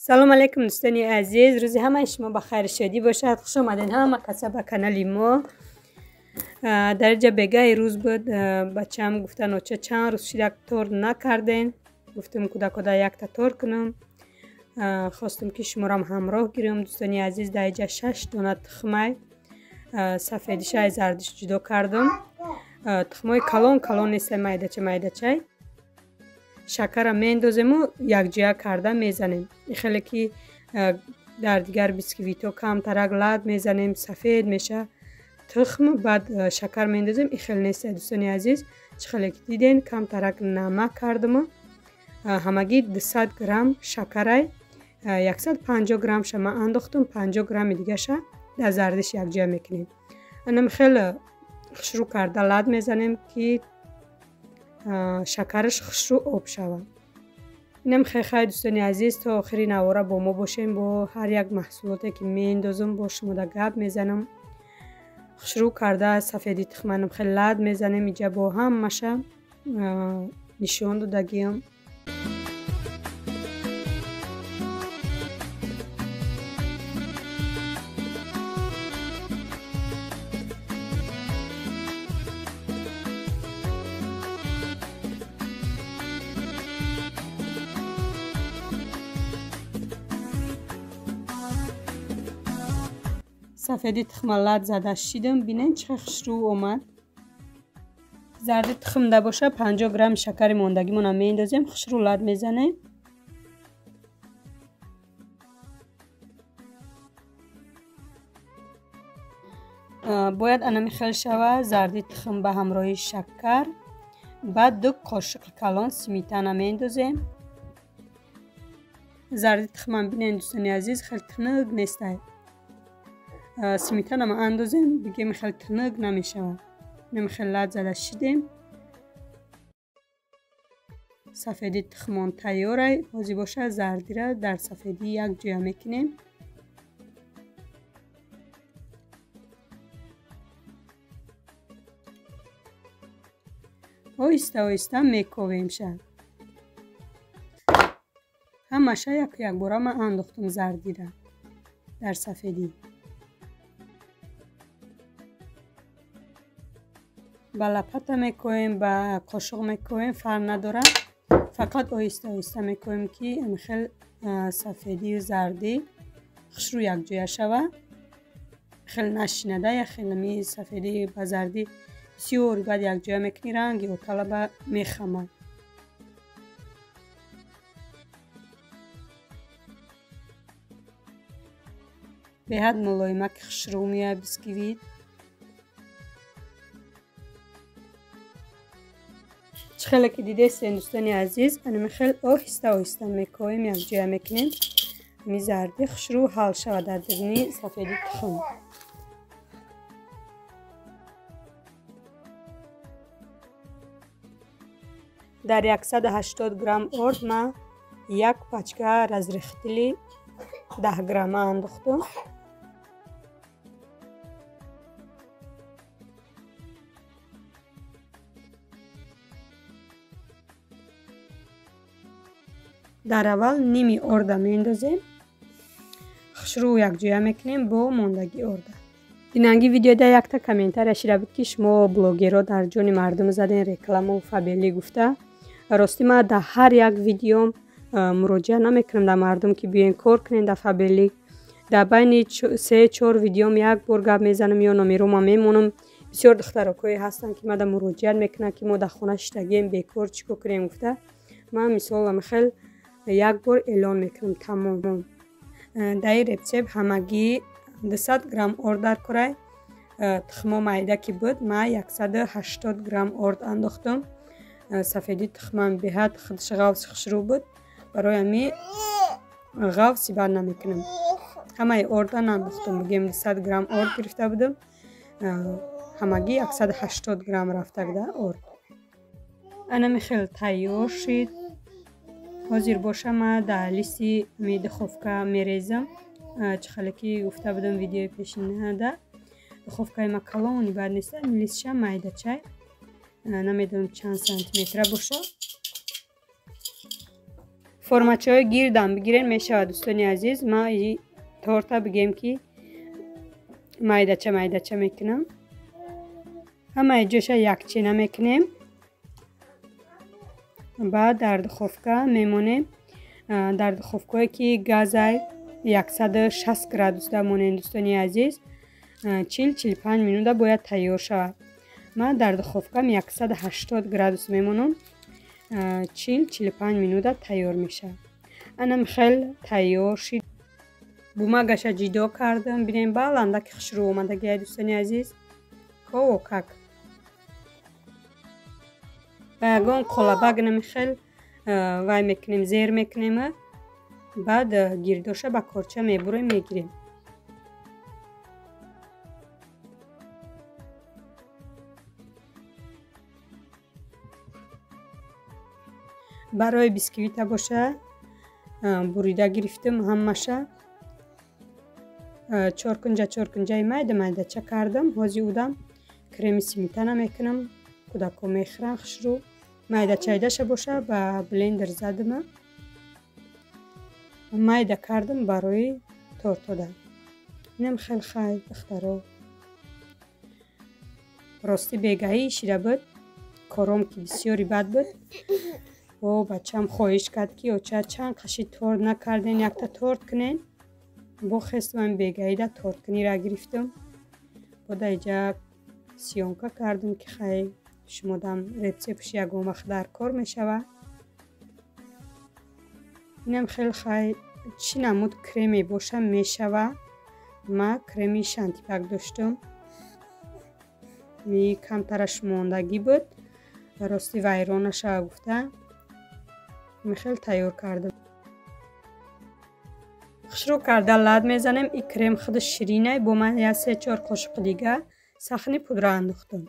سلام علیکم دوستان عزیز، روز همه شما بخیر شادی باشد. خوش آمدین همه کسا به کانال ما. در جا بگه روز بود بچه‌ام گفتن اوچه چند روز شد تور نکردین. گفتم کدا یک تا تور کنم. خواستم که شما را همراه گیرم دوستان عزیز. در جا 6 دانه تخمه سفیدش از زردش جدا کردم. تخمه کلان نیست، میده چای. شکر میندازیم و یک جا کرده میزنیم. خیلی که در دیگر بیسکویتو کم ترک لد میزنیم سفید میشه تخم، بعد شکر میندازیم. این خیلی نیست دوستان عزیز. خیلی که دیدین کم ترک نمک کردم. همگی 200 گرم شکر 150 گرم شما انداختم، 50 گرم دیگه شه در زردش یک جا میکنیم. انم خیلی شروع کرده لد میزنیم که شکرش خشک و آب شود. اینم خیلی دوستان عزیز تا آخرین نواره با ما باشین. با هر یک محصولاتی که میندازم با شما در گپ میزنم. شروع کرده سفیدی تخمنم خیلی لد میزنم اینجا با هم مشه نشون دادگیم. سفیدی تخم لد زده شیدم. بینین چه خشرو اومد. زرد تخم ده باشه 50 گرم شکر ماندگی مون میندازیم. خشرو لد میزنیم. باید انمی خیلی شوه زردی تخم به همراه شکر. بعد 2 قاشق کلان سمیتانه میندازیم. زردی تخم بینین دوستان عزیز خیلی تنگ نیسته. سمیتانه ما اندازیم بگیم خیلی تنگ نمیشه. خیلی لد زده شدیم. سفیدی تخمان تیاره. بازی باشه زردی را در سفیدی یک جا میکنیم. آهسته میکوبیم شه. همشه یک بار ما انداختم زردی را در سفیدی. با لپته میکنیم با قاشق میکنیم فرق نداره. فقط آهسته میکنیم که خیلی سفیدی و زردی خشرو یک جای شوه. خیلی نشینده یا خیلی می سفیدی با زردی بسیار بعد یک جای میکنی رنگی و طلبه میخمه. به حد ملایمه که خشرو میه بیسکویت. خیلی که دیده سین دوستان عزیز انم خیلی آهسته میکنیم یک جای میکنیم. می زردی خشرو حل شود در درنی سفیدی تخم. در 180 گرم ارد ما یک پچکه رزریختلی 10 گرم انداختم. در اول نیمی ارده میندازیم. خشرو یک جای میکنیم با ماندگی ارده. اینانگی ویدیو در یک تا کامنتر اشیره بود که شما بلاگرها در جان مردم زدین رکلام و فابلی گفته. راستی ما در هر یک ویدیو مراجعه نمیکنم در مردم که بیاین کار کنین در فابلی. در بین 3-4 ویدیو یک بار گپ میزنم یا نمیرم میمونم. بسیار دخترکای هستن که ما در مراجعه میکنن که ما در خونه شتگیم بیکار چیکار کنیم گفته. من مثلا خیلی یک بار اعلان میکنم تمام. در این رسیپ همگی 200 گرم ارد کرای تخم میده که بود ما 180 گرم ارد انداختم. سفیدی تخمم به حد خودش غوص خشرو بود. برای می غوصی بر نمیکنم. همه ارد انداختم بگیم 200 گرم ارد گرفته بودم. همگی 180 گرم رفته بوده ارد. انا خیلی تیار شد. حاضر باشه ما در لیستی دخوفکه میریزم. چخاله که گفته بودم ویدیو پیشین ده دخوفکه ما کلانی بر نیسته. لیستش میده چای نمیدونم چند سانتی متر باشه. формачаҳои гирдам бигирен мешавад. дӯстони азиз, ман торта бигем ки майдача мекунам. ҳамаи ҷоша якчина мекунем. баъд дар духовка мемонем. дар духовкае ки газай 160 градусда монем. дӯстони азиз, 40-45 минута бояд тайёр шавад. ман дар духовкам 180 градус мемонам. 40-45 минута тайёр мешавад. ана михел тайёр шид. бумагаша ҷидо кардам. бинем баландаки хушрӯ омадагия дӯстони азиз. ково как ба ягон қолаба гина михел вай мекунем, зер мекунем. баъд гирдоша ба корча мебурем, мегирем. барои бисквита боша бурида гирифтам ҳамаша. чоркунҷаи майдача кардам. ҳози удам креми сметана мекунам. кӯдако мехӯранд хушрӯ. майдачайдаша боша ба блендер задам. майда кардам барои тортода. инам хел хай духтаро. рости бегаҳӣ шида буд. кором ки бисёри бад буд. бачам хоҳиш кард ки оча чанд қаши торт накарден, якта торт кунен. бохестам бегаҳида торткунира гирифтам. бода иҷа сиёнка кардам ки хай шумодам рецептш ягон вақт дар кор мешавад. инам хел хай чӣ намуд креме боша мешавад. ма креми шантипак доштам. ми камтараш мондагӣ буд. рости вайрон нашава гуфта михел тайёр кардам. хушрӯ карда лад мезанем. ин крем худи ширинай. бо ман я 3-4 қошиқи дига сахни пудра андохтам.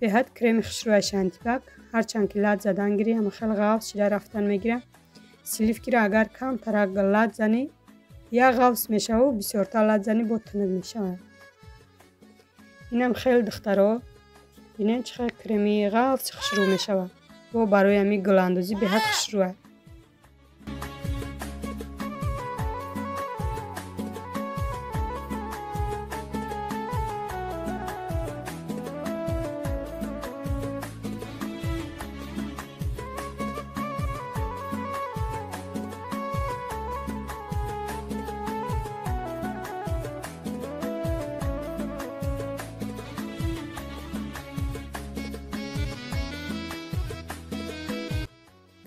беҳад креми хушрӯи шантипак ҳарчанд ки лад задан гирӣ ама хел ғафс шида рафтан мегирад. сливкиро агар камтарак лад занӣ як ғафс мешаву бисёртар лад занӣ бо тунук мешавад. инам хел духтаро бинем чӣ хел креми ғафси хушрӯ мешавад. бо барои ҳамин гуландозӣ беҳад хушрӯ аст.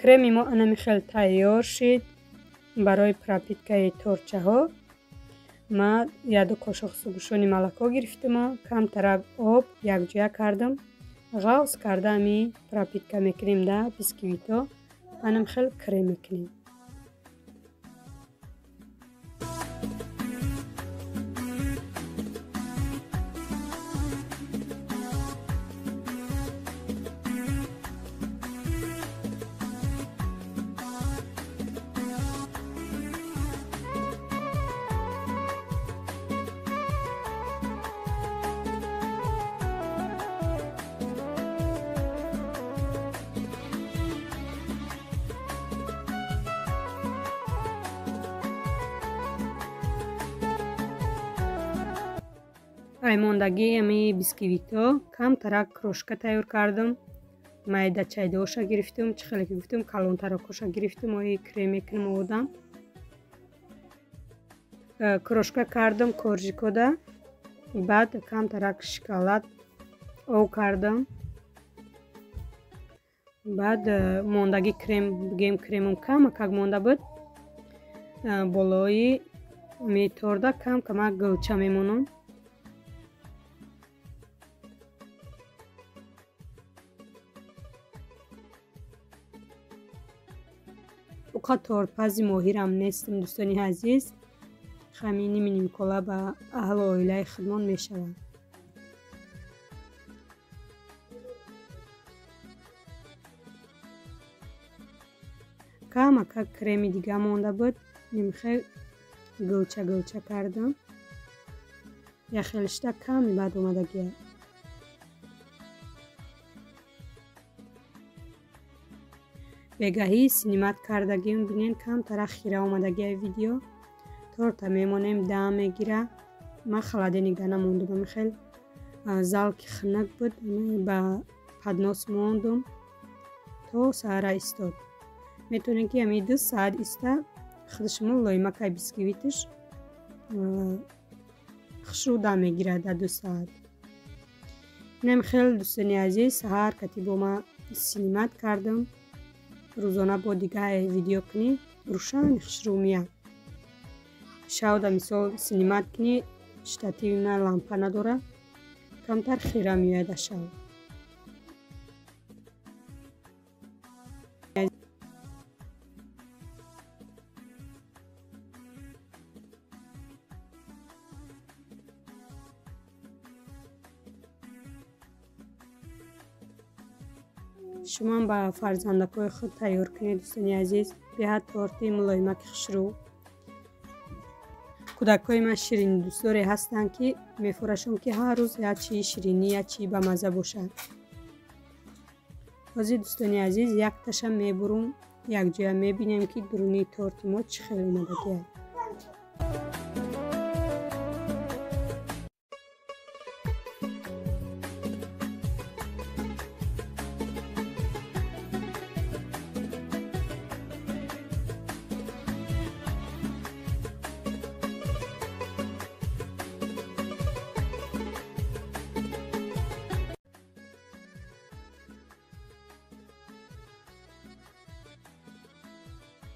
креми мо ана михел тайёр шид. барои пропиткаи торчаҳо ма 1-2 қошиқ сугушони молоко гирифтам. камтарак об якҷоя кардам. ғафс карда ами пропитка мекунем да бисквито. ана михел крем мекунем. аймондагии ами бисквито камтарак крошка тайёр кардам. майда чайдоша гирифтам. чӣ хеле ки гуфтам калонтаракоша гирифтам. ои крем мекунам овардам. крошка кардам коржикода. баъд камтарак шоколад ов кардам. баъд мондаги крем бигем кремам камакак монда буд. болои ами торда камак гулча мемонам. уқа тортпази моҳирам нестам дӯстони азиз. хами ними кола ба аҳли оилаи худмон мешавад. камака креми дига монда буд. нимхел гулча кардам. яхелишта ками бад омадагия. бегаҳӣ синимат кардагиам бинен камтара хира омадагия видео. торта мемонем дам мегира. ман халаденига намондум. михел залки хинак буд. ба паднос мондум то саара истод. метавонем ки ами 2 саат иста худшумо лоймакай бисквитиш хушрӯ дам мегирад дар 2 саат. инам хел дӯстони азиз саҳар кати бо ма синимат кардам. рӯзона бо дигаи видео кунӣ рӯшани хушрӯ мия. шавда мисол синимат кунӣ штативна лампа надора камтар хира меояд аз шав. шумо ба фарзандакои худ тайёр кунед дӯстони азиз. беҳад торти мулоимаки хушрӯ. кӯдакҳои ман ширини дӯстдоре ҳастанд ки мефурашам ки ҳар рӯз як чии ширинӣ як чии бамаза бошад. ҳозир дӯстони азиз якташа мебурум якҷоя мебинем ки дуруни торти мо чӣ хел омадагиаст.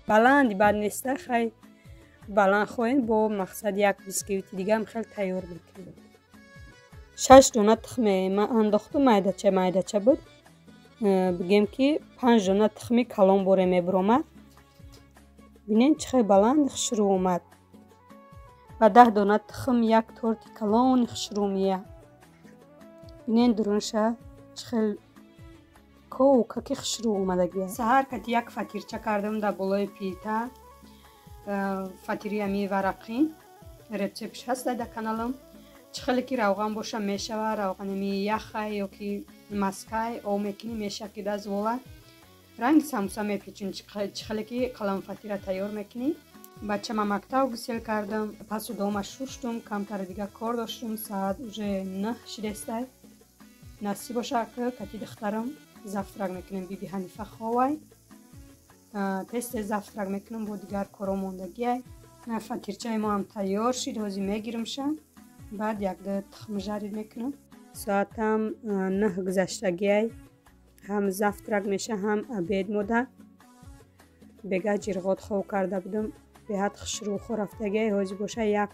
баланди бад неста хай баланд хоҳем бо мақсад як бисквити дигам хел тайёр мекунем. 6 дона тухме ман андохтум майдача буд. бигем ки 5 дона тухми калон боре мебуромад. бинен чӣ хел баланди хушрӯ омад. ба 10 дона тухм як торти калони хушрӯ мия. бинен дурунша чӣ хел каки хушрӯ омадагия. саҳар кати як фатирча кардам дар болои плита. фатири ами варақӣ рецептш ҳаст дар каналам. чӣ хеле ки равған боша мешавад. равғанами яхай ё ки маскай об мекунӣ мешакида аз вола. ранги самуса мепечунӣ. чӣ хеле ки қалам фатира тайёр мекунӣ. бачама мактаб гусел кардам. посудома шуштум. камтар дига кор доштум. саат уже 9 шидестай. насиб боша кати духтарам завтрак мекунем. биби ҳанифа ховай тез завтрак мекунем бо дигар коро мондагиай. фатирчаи мо ҳам тайёр шид. ҳозир мегиримша. баъд як ду тухм жарид мекунам. соатам 9 гузаштагиай. ҳам завтрак меша ҳам обед мода. бега ҷирғод хов карда будам. беҳад хушрӯхо рафтагиай. ҳозир боша як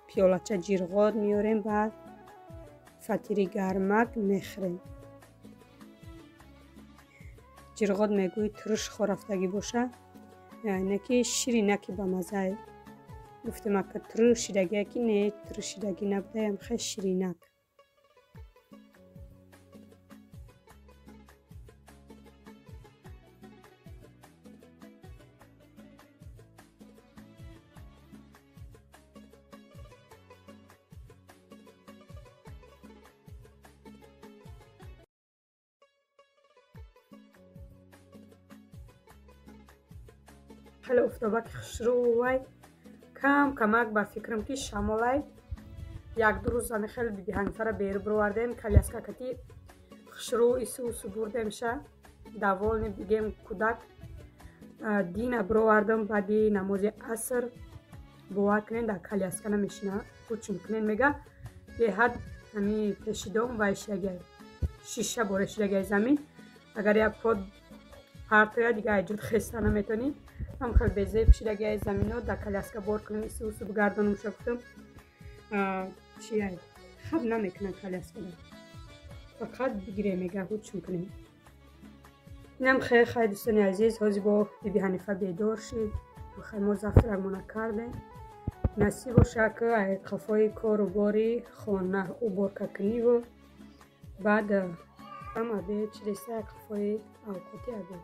пиёлача ҷирғод меорем. баъд фатири гармак мехӯрем. ҷирғод мегӯи турш хорафтагӣ боша. яъне ки ширинаки ба маззае. гуфтем ака турш шидагие ки не турш шидагӣ набудаям хел ширинак. хеле офтобаки хушрӯ вай камак ба фикрам ки шамолай. як ду рӯз ами хеле биби ҳанифара беру бировардем. каляска кати хушрӯ ису бурдемша даволни бигем кӯдак дина бировардам. баъди намози аср бовар кунед дар каляска намешина ҳучум кунед мега беҳад ами пешидом вай шидагиай. шиша боре шидагиай замин. агар як под партоя дига аҷуд хеста наметонӣ. ҳам хел безеб шидагиай замино дар каляска бор кунем ису бигардонам. шуфтам чияй хаб намекунад каляскада. фақат бигире мега ҳучум кунем. инам хеле дӯстони азиз ҳозир бо биби ҳанифа бедор шид. بخیر ما زفرمون کرده نصیب و شکر قفای کار و باری خانه او بار کنی و بعد هم ابی چلیسه قفای اوقاتی ابی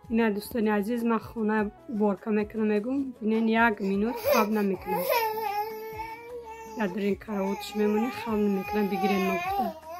اینا دوستان عزیز من خانه بارکه میکنم میگم بینین 1 مینوت خواب نمیکنم در این کراوتش میمونی خواب نمیکنم بگیرین ما گفته